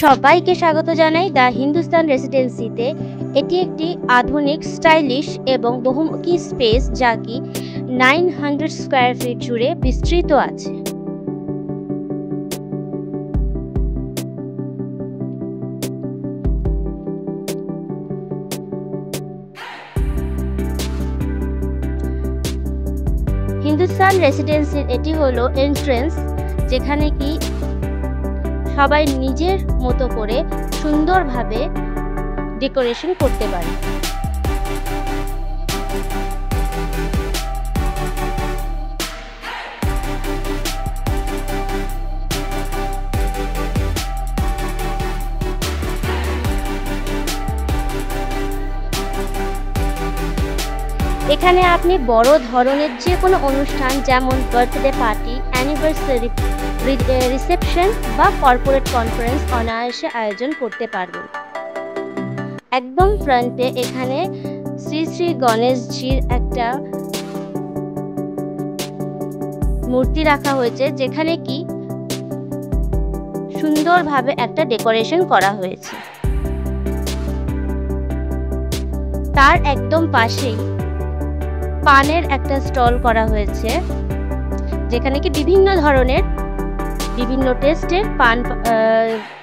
সবাইকে স্বাগত জানাই দ্য হিন্দুস্তান রেসিডেন্সিতে। এটি একটি আধুনিক, স্টাইলিশ এবং বহুমুখী স্পেস যা কি 900 স্কোয়ার ফিট জুড়ে বিস্তৃত আছে। হিন্দুস্তান রেসিডেন্সির এটি হলো এন্ট্রেন্স, যেখানে কি সবাই নিজের মতো করে সুন্দরভাবে ডেকোরেশন করতে পারে। এখানে আপনি বড় ধরনের যে কোনো অনুষ্ঠান, যেমন বার্থডে পার্টি, অ্যানিভার্সারি, রিসেপশন বা কর্পোরেট কনফারেন্স অনায়াসে আয়োজন করতে পারবেন। একদম ফ্রন্টে এখানে শ্রী শ্রী গণেশজির একটা মূর্তি রাখা হয়েছে, যেখানে কি সুন্দরভাবে একটা ডেকোরেশন করা হয়েছে। তার একদম পাশেই পানের একটা স্টল করা হয়েছে, যেখানে কি বিভিন্ন ধরনের বিভিন্ন টেস্টের পান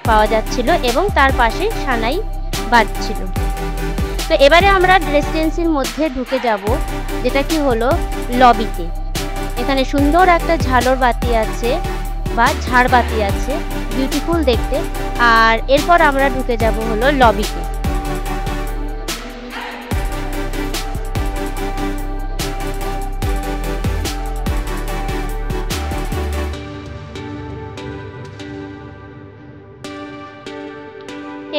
পাওয়া যাচ্ছিল এবং তার পাশে সানাই বাজছিল। তো এবারে আমরা রেসিডেন্সির মধ্যে ঢুকে যাব, যেটা কি হলো লবিতে। এখানে সুন্দর একটা ঝালর বাতি আছে বা ঝাড়বাতি আছে, বিউটিফুল দেখতে। আর এরপর আমরা ঢুকে যাব হলো লবিতে।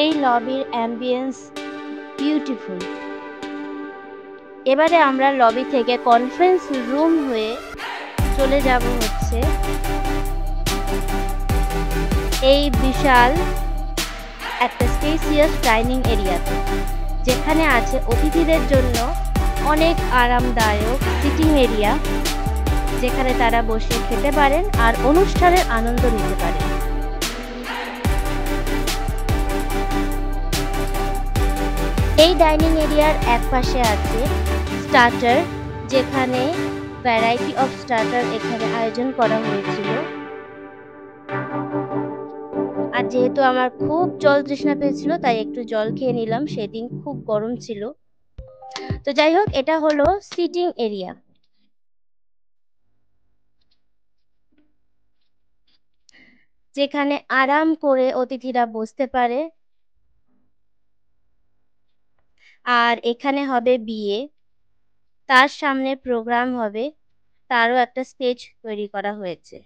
এই লবির অ্যাম্বিয়েন্স বিউটিফুল। এবারে আমরা লবি থেকে কনফারেন্স রুম হয়ে চলে যাব হচ্ছে এই বিশাল একটা স্পেসিয়াস ডাইনিং এরিয়াতে, যেখানে আছে অতিথিদের জন্য অনেক আরামদায়ক সিটিং এরিয়া, যেখানে তারা বসে খেতে পারেন আর অনুষ্ঠানের আনন্দ নিতে পারেন। এই ডাইনিং এরিয়ার এক পাশে আছে স্টার্টার, যেখানে ভ্যারাইটি অফ স্টার্টার এখানে আয়োজন করা হয়েছিল। আর যেহেতু আমার খুব জল তৃষ্ণা পেয়েছিল, তাই একটু জল খেয়ে নিলাম, সেদিন খুব গরম ছিল। তো যাই হোক, এটা হলো সিটিং এরিয়া, যেখানে আরাম করে অতিথিরা বসতে পারে। আর এখানে হবে বিয়ে, তার সামনে প্রোগ্রাম হবে, তারও একটা স্টেজ তৈরি করা হয়েছে।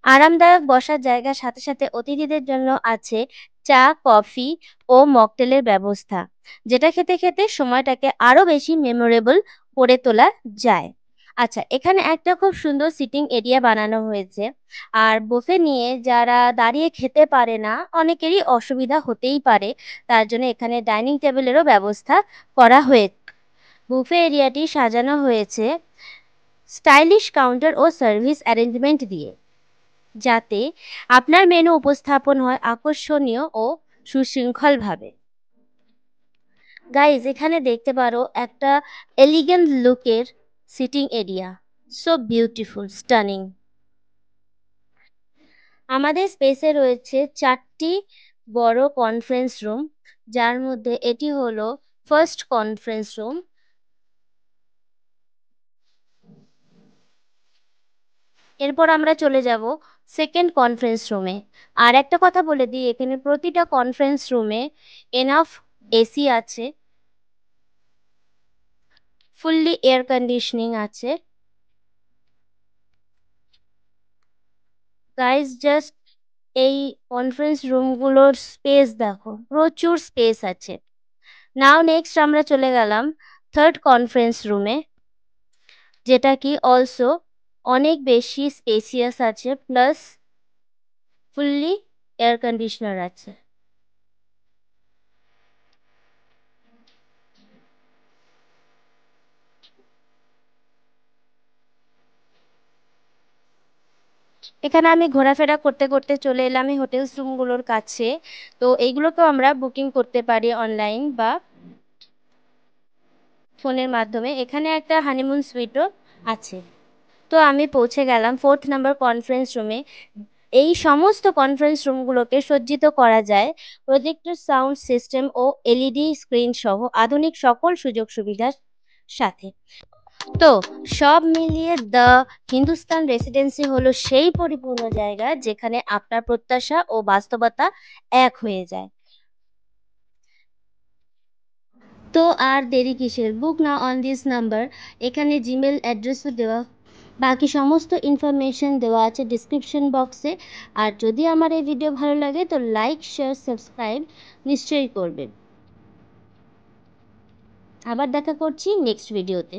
আরামদায়ক বসার জায়গার সাথে সাথে অতিথিদের জন্য আছে চা, কফি ও মকটেলের ব্যবস্থা, যেটা খেতে খেতে সময়টাকে আরো বেশি মেমোরেবল করে তোলা যায়। আচ্ছা, এখানে একটা খুব সুন্দর সিটিং এরিয়া বানানো হয়েছে। আর বুফে নিয়ে যারা দাঁড়িয়ে খেতে পারে না, অনেকেরই অসুবিধা হতেই পারে, তার জন্য এখানে ডাইনিং টেবিলেরও ব্যবস্থা করা হয়েছে। বুফে এরিয়াটি সাজানো হয়েছে স্টাইলিশ কাউন্টার ও সার্ভিস অ্যারেঞ্জমেন্ট দিয়ে, যাতে আপনার মেনু উপস্থাপন হয় আকর্ষণীয় ও সুশৃঙ্খলভাবে। গাইজ, এখানে দেখতে পারো একটা এলিগেন্ট লুকের sitting area, so beautiful, stunning. আমাদের স্পেসে রয়েছে 4টি বড় কনফারেন্স রুম, যার মধ্যে এটি হলো ফার্স্ট কনফারেন্স রুম। এরপর আমরা চলে যাব সেকেন্ড কনফারেন্স রুমে। আর একটা কথা বলে দিই, এখানে প্রতিটা কনফারেন্স রুমে এনাফ এসি আছে, ফুললি এয়ার কন্ডিশনিং আছে। গাইজ, জাস্ট এই কনফারেন্স রুমগুলোর স্পেস দেখো, প্রচুর স্পেস আছে। নাও নেক্সট আমরা চলে গেলাম থার্ড কনফারেন্স রুমে, যেটা কি অলসো অনেক বেশি স্পেসিয়াস আছে, প্লাস ফুললি এয়ার কন্ডিশনার আছে। এখানে আমি ঘোরাফেরা করতে করতে চলে এলাম এই হোটেলস রুমগুলোর কাছে। তো এইগুলোকেও আমরা বুকিং করতে পারি অনলাইন বা ফোনের মাধ্যমে। এখানে একটা হানিমুন সুইটও আছে। তো আমি পৌঁছে গেলাম 4th নাম্বার কনফারেন্স রুমে। এই সমস্ত কনফারেন্স রুমগুলোকে সজ্জিত করা যায় প্রজেক্টর, সাউন্ড সিস্টেম ও এলইডি স্ক্রিন সহ আধুনিক সকল সুযোগ সুবিধার সাথে। তো সব মিলিয়ে দ্য হিন্দুস্তান রেসিডেন্সি হলো সেই পরিপূর্ণ জায়গা যেখানে আপনার প্রত্যাশা ও বাস্তবতা এক হয়ে যায়। তো আর দেরি কিসের? বুক নাও অন দিস নাম্বার। এখানে জিমেল অ্যাড্রেসও দেওয়া, বাকি সমস্ত ইনফরমেশন দেওয়া আছে ডিসক্রিপশন বক্সে। আর যদি আমার এই ভিডিও ভালো লাগে তো লাইক, শেয়ার, সাবস্ক্রাইব নিশ্চয়ই করবেন। আবার দেখা করছি নেক্সট ভিডিওতে।